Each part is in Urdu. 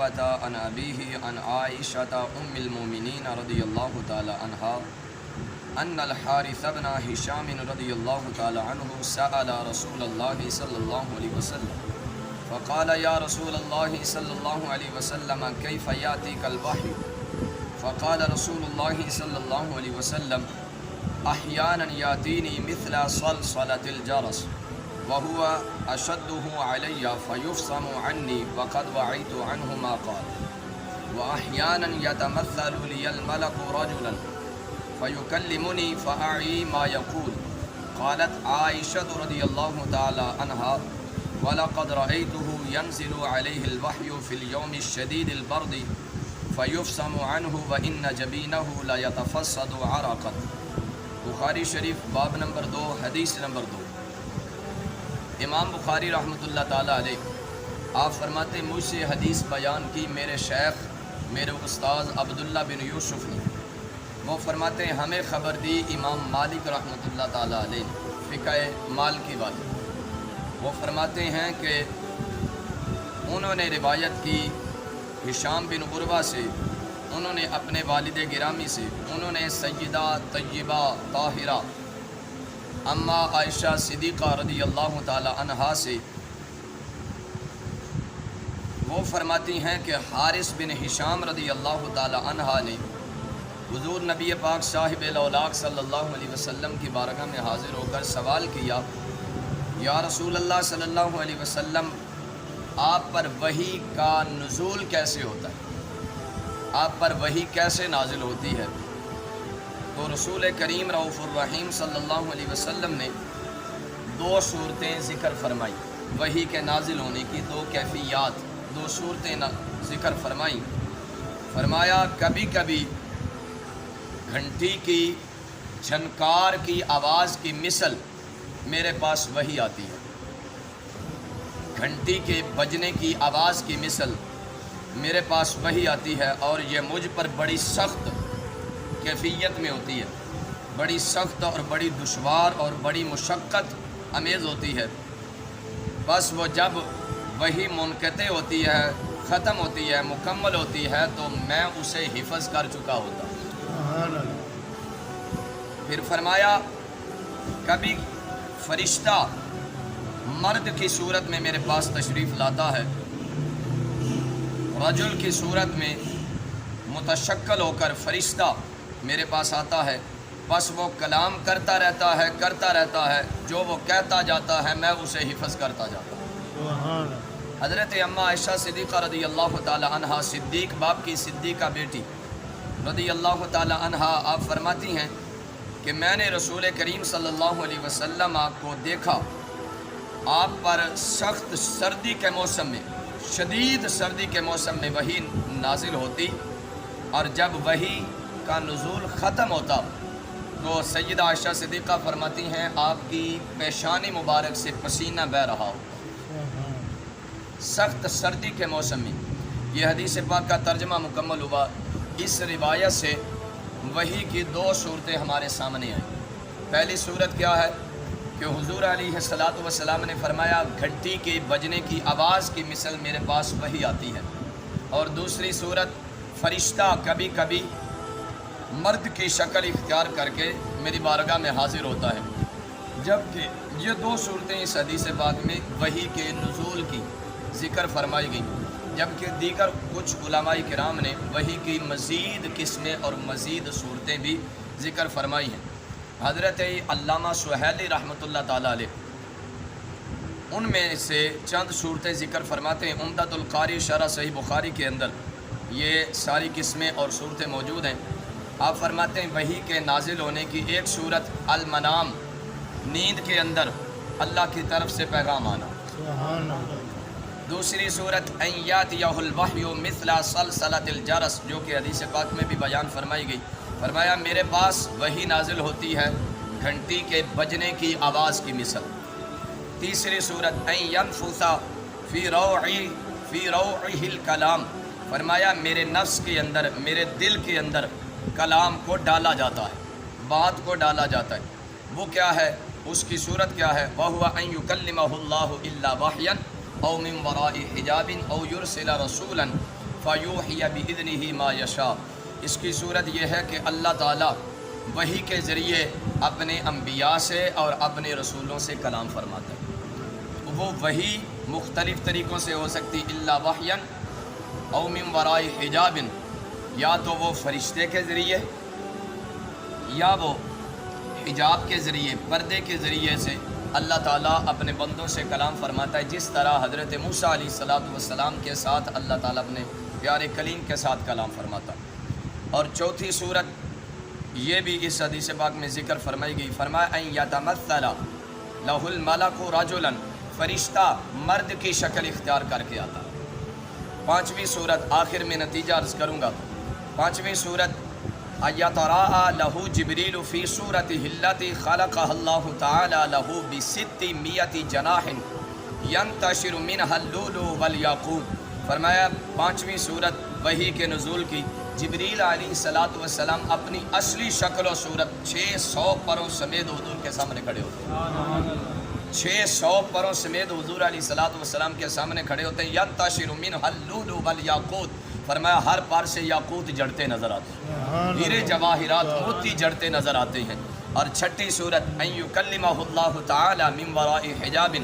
عروة عن أبيه عن عائشة أم المؤمنين رضي الله تعالى عنها أن الحارث بن هشام رضي الله تعالى عنه سأل رسول الله صلى الله عليه وسلم فقال يا رسول الله صلى الله عليه وسلم كيف يأتيك الوحي؟ فقال رسول الله صلى الله عليه وسلم أحيانا يأتيني مثل صلصلة الجرس وهو أشده علي فيفصم عني وقد وعيت عنه ما قال، وأحيانا يتمثل لي الملك رجلا فيكلمني فأعي ما يقول. قالت عائشة رضي الله تعالى عنها ولقد رأيته ينزل عليه الوحي في اليوم الشديد البرد فيفصم عنه وإن جبينه لا يتفسد عرقا۔ بخاری شریف باب نمبر 2 حدیث نمبر 2۔ امام بخاری رحمۃ اللہ تعالیٰ علیہ آپ فرماتے مجھ سے حدیث بیان کی میرے شیخ میرے استاذ عبداللہ بن یوسف نے۔ وہ فرماتے ہیں ہمیں خبر دی امام مالک رحمۃ اللہ تعالیٰ علیہ فقہ مال کی والے۔ وہ فرماتے ہیں کہ انہوں نے روایت کی ہشام بن عروہ سے، انہوں نے اپنے والد گرامی سے، انہوں نے سیدہ طیبہ طاہرہ اماں عائشہ صدیقہ رضی اللہ تعالی عنہا سے۔ وہ فرماتی ہیں کہ حارث بن ہشام رضی اللہ تعالی عنہا نے حضور نبی پاک صاحب الاولاق صلی اللہ علیہ وسلم کی بارگاہ میں حاضر ہو کر سوال کیا، یا رسول اللہ صلی اللہ علیہ وسلم آپ پر وحی کا نزول کیسے ہوتا ہے، آپ پر وحی کیسے نازل ہوتی ہے؟ تو رسول کریم رؤوف الرحیم صلی اللہ علیہ وسلم نے 2 صورتیں ذکر فرمائی، وحی کے نازل ہونے کی 2 کیفیات، 2 صورتیں ذکر فرمائی۔ فرمایا کبھی کبھی گھنٹی کی جھنکار کی آواز کی مثل میرے پاس وحی آتی ہے، گھنٹی کے بجنے کی آواز کی مثل میرے پاس وحی آتی ہے، اور یہ مجھ پر بڑی سخت کیفیت میں ہوتی ہے، بڑی سخت اور بڑی دشوار اور بڑی مشقت امیز ہوتی ہے۔ بس وہ جب وحی منقطع ہوتی ہے، ختم ہوتی ہے، مکمل ہوتی ہے، تو میں اسے حفظ کر چکا ہوتا ہوں۔ پھر فرمایا کبھی فرشتہ مرد کی صورت میں میرے پاس تشریف لاتا ہے، رجل کی صورت میں متشکل ہو کر فرشتہ میرے پاس آتا ہے، بس وہ کلام کرتا رہتا ہے، جو وہ کہتا جاتا ہے میں اسے حفظ کرتا جاتا ہوں۔ حضرت اماں عائشہ صدیقہ رضی اللہ تعالی عنہا، صدیق باپ کی صدیقہ بیٹی رضی اللہ تعالی عنہا، آپ فرماتی ہیں کہ میں نے رسول کریم صلی اللہ علیہ وسلم کو دیکھا، آپ پر سخت سردی کے موسم میں، شدید سردی کے موسم میں وحی نازل ہوتی، اور جب وحی کا نزول ختم ہوتا تو سیدہ عائشہ صدیقہ فرماتی ہیں آپ کی پیشانی مبارک سے پسینہ بہہ رہا ہو، سخت سردی کے موسم میں۔ یہ حدیث پاک کا ترجمہ مکمل ہوا۔ اس روایت سے وحی کی 2 صورتیں ہمارے سامنے آئیں۔ پہلی صورت کیا ہے کہ حضور علیہ الصلاۃ والسلام نے فرمایا گھنٹی کے بجنے کی آواز کی مثل میرے پاس وحی آتی ہے، اور دوسری صورت فرشتہ کبھی کبھی مرد کی شکل اختیار کر کے میری بارگاہ میں حاضر ہوتا ہے۔ جبکہ یہ 2 صورتیں اس حدیث پاک میں وحی کے نزول کی ذکر فرمائی گئیں، جبکہ دیگر کچھ علماء کرام نے وحی کی مزید قسمیں اور مزید صورتیں بھی ذکر فرمائی ہیں۔ حضرت علامہ سہیلی رحمۃ اللہ تعالیٰ علیہ ان میں سے چند صورتیں ذکر فرماتے ہیں۔ عمدۃ القاری شرح صحیح بخاری کے اندر یہ ساری قسمیں اور صورتیں موجود ہیں۔ آپ فرماتے ہیں وحی کے نازل ہونے کی ایک صورت المنام، نیند کے اندر اللہ کی طرف سے پیغام آنا۔ دوسری صورت ان یاتیہ الوحی مثل صلصلۃ الجرس، جو کہ حدیث پاک میں بھی بیان فرمائی گئی۔ فرمایا میرے پاس وحی نازل ہوتی ہے گھنٹی کے بجنے کی آواز کی مثل۔ تیسری صورت ان ینفث فی روعہ الکلام، فرمایا میرے نفس کے اندر، میرے دل کے اندر کلام کو ڈالا جاتا ہے، بات کو ڈالا جاتا ہے۔ وہ کیا ہے؟ اس کی صورت کیا ہے؟ وَهُوَ أَن يُكَلِّمَهُ اللَّهُ إِلَّا وَحْيًا أَوْ مِن وَرَاءِ حِجَابٍ أَوْ يُرْسِلَ رَسُولًا فَيُوحِيَ بِإِذْنِهِ مَا يَشَاءُ۔ اس کی صورت یہ ہے کہ اللہ تعالیٰ وحی کے ذریعے اپنے انبیاء سے اور اپنے رسولوں سے کلام فرماتا ہے۔ وہ وحی مختلف طریقوں سے ہو سکتی، الا وحیا او من وراء حجاب، یا تو وہ فرشتے کے ذریعے یا وہ حجاب کے ذریعے، پردے کے ذریعے سے اللہ تعالیٰ اپنے بندوں سے کلام فرماتا ہے، جس طرح حضرت موسیٰ علیہ السلام کے ساتھ اللہ تعالیٰ اپنے پیارے کلیم کے ساتھ کلام فرماتا ہے۔ اور چوتھی صورت یہ بھی اس حدیث پاک میں ذکر فرمائی گئی، فرمایا ان یتمثل لہ الملک رجلا، فرشتہ مرد کی شکل اختیار کر کے آتا۔ پانچویں صورت آخر میں نتیجہ عرض کروں گا۔ پانچویں صورت ایتراء لہ جبریل فی صورتہ التی خلقہ اللہ تعالی لہ ب600 جناح ینتشر منہا اللؤلؤ والیاقوت۔ فرمایا پانچویں صورت وحی کے نزول کی، جبریل علیہ السلام اپنی اصلی شکل و صورت 600 پروں سمیت حضور کے سامنے کھڑے ہوتے ہیں۔ 600 پروں سمیت حضور علیہ السلام کے سامنے کھڑے ہوتے ہیں۔ ینتشر منہا اللؤلؤ والیاقوت، فرمایا ہر پار سے یاقوت جڑتے نظر آتے ہیں، ہیرے جواہرات موتی جڑتے نظر آتے ہیں۔ اور چھٹی صورت ان یکلمہ اللہ تعالی من وراء حجاب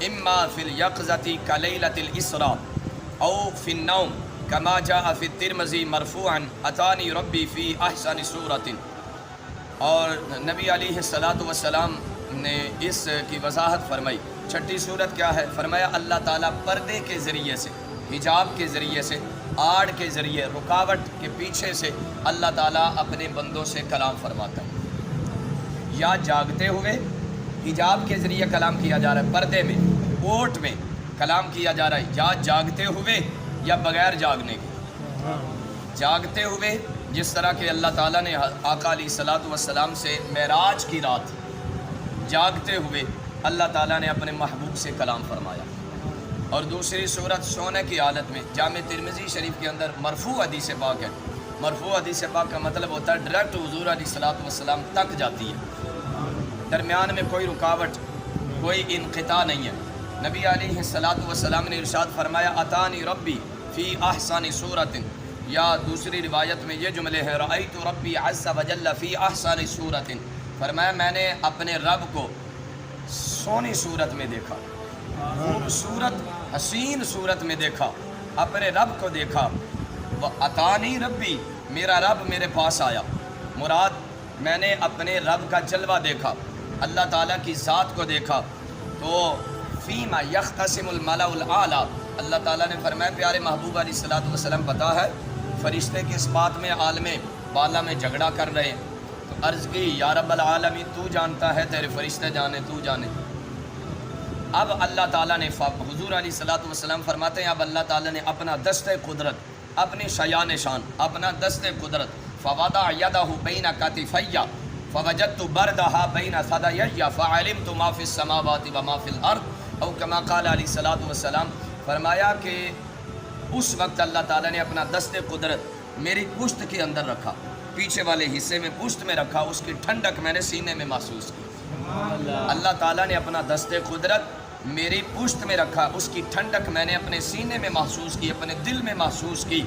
اما فی الیقظۃ کلیلۃ الاسراء او فی النوم کما جاء فی الترمذی مرفوعا اتانی ربی فی احسن صورت۔ اور نبی علیہ السلام نے اس کی وضاحت فرمائی۔ چھٹی صورت کیا ہے؟ فرمایا اللہ تعالیٰ پردے کے ذریعے سے، حجاب کے ذریعے سے، آڑ کے ذریعے، رکاوٹ کے پیچھے سے اللہ تعالیٰ اپنے بندوں سے کلام فرماتا ہے۔ یا جاگتے ہوئے حجاب کے ذریعے کلام کیا جا رہا ہے، پردے میں، اوٹ میں کلام کیا جا رہا ہے، یا جاگتے ہوئے یا بغیر جاگنے کے۔ جاگتے ہوئے جس طرح کہ اللہ تعالیٰ نے آقا علیہ السلام سے معراج کی رات جاگتے ہوئے اللہ تعالیٰ نے اپنے محبوب سے کلام فرمایا۔ اور دوسری صورت سونے کی حالت میں، جامع ترمذی شریف کے اندر مرفوع حدیث پاک ہے۔ مرفوع حدیث پاک کا مطلب ہوتا ہے ڈائریکٹ حضور علیہ السلام تک جاتی ہے، درمیان میں کوئی رکاوٹ، کوئی انقطاع نہیں ہے۔ نبی علیہ السلام نے ارشاد فرمایا اتانی ربی فی احسن صورت، یا دوسری روایت میں یہ جملے ہیں رأیت ربی عز وجل فی احسن صورت، فرمایا میں نے اپنے رب کو سونی صورت میں دیکھا، خوبصورت حسین صورت میں دیکھا، اپنے رب کو دیکھا۔ وہ اتانی ربی، میرا رب میرے پاس آیا، مراد میں نے اپنے رب کا جلوہ دیکھا، اللہ تعالیٰ کی ذات کو دیکھا۔ تو فیما یختصم الملأ الاعلیٰ، اللہ تعالیٰ نے فرمایا پیارے محبوب علیہ السلام پتہ ہے فرشتے کس بات میں عالم بالا میں جھگڑا کر رہے ہیں؟ تو عرض کی یا رب العالمین تو جانتا ہے، تیرے فرشتے جانے، تو جانے۔ اب اللہ تعالیٰ نے حضور علیہ السلام فرماتے ہیں اب اللہ تعالیٰ نے اپنا دست قدرت، اپنی شایان شان، اپنا دست قدرت فوضع یدہ بین کتفی فوجدت بردہا بین ثدیی فعلمت ما فی السماوات وما فی الارض، او کما قال علیہ السلام، فرمایا کہ اس وقت اللہ تعالیٰ نے اپنا دست قدرت میری پشت کے اندر رکھا، پیچھے والے حصے میں پشت میں رکھا، اس کی ٹھنڈک میں نے سینے میں محسوس کی۔ اللہ تعالیٰ نے اپنا دست قدرت میری پشت میں رکھا، اس کی ٹھنڈک میں نے اپنے سینے میں محسوس کی، اپنے دل میں محسوس کی۔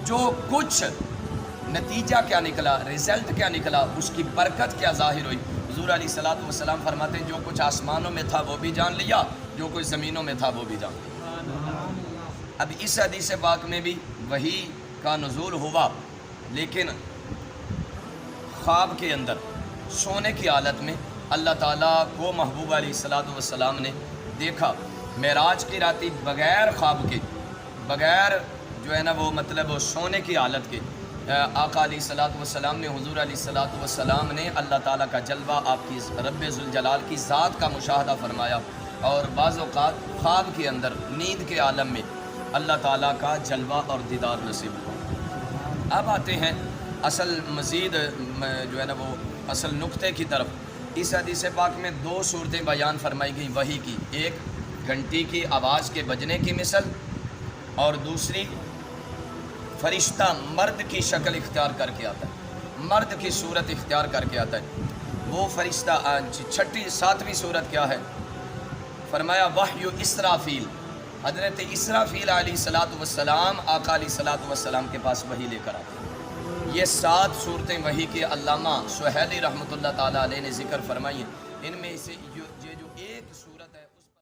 جو کچھ نتیجہ کیا نکلا، رزلٹ کیا نکلا، اس کی برکت کیا ظاہر ہوئی۔ حضور علیہ السلام فرماتے ہیں جو کچھ آسمانوں میں تھا وہ بھی جان لیا، جو کچھ زمینوں میں تھا وہ بھی جان لیا۔ اب اس حدیث پاک میں بھی وحی کا نزول ہوا، لیکن خواب کے اندر سونے کی حالت میں اللہ تعالیٰ کو محبوب علیہ السلام نے دیکھا معراج کی راتی، بغیر خواب کے، بغیر جو ہے نا وہ مطلب سونے کی حالت کے آقا علیہ السلام نے، حضور علیہ السلام نے اللہ تعالیٰ کا جلوہ، آپ کی رب ذوالجلال کی ذات کا مشاہدہ فرمایا۔ اور بعض اوقات خواب کے اندر، نیند کے عالم میں اللہ تعالیٰ کا جلوہ اور دیدار نصیب ہوا۔ اب آتے ہیں اصل مزید جو ہے نا وہ اصل نقطے کی طرف۔ اس حدیث پاک میں دو صورتیں بیان فرمائی گئی وحی کی، ایک گھنٹی کی آواز کے بجنے کی مثل، اور دوسری فرشتہ مرد کی شکل اختیار کر کے آتا ہے، مرد کی صورت اختیار کر کے آتا ہے۔ وہ فرشتہ ساتویں صورت کیا ہے؟ فرمایا وحی اسرافیل، حضرت اسرافیل علیہ الصلوۃ والسلام آقا علیہ الصلوۃ والسلام کے پاس وحی لے کر آتے ہیں۔ یہ 7 صورتیں وحی کے علامہ سہیلی رحمۃ اللہ تعالیٰ علیہ نے ذکر فرمائی ہیں، ان میں سے یہ جو ایک صورت ہے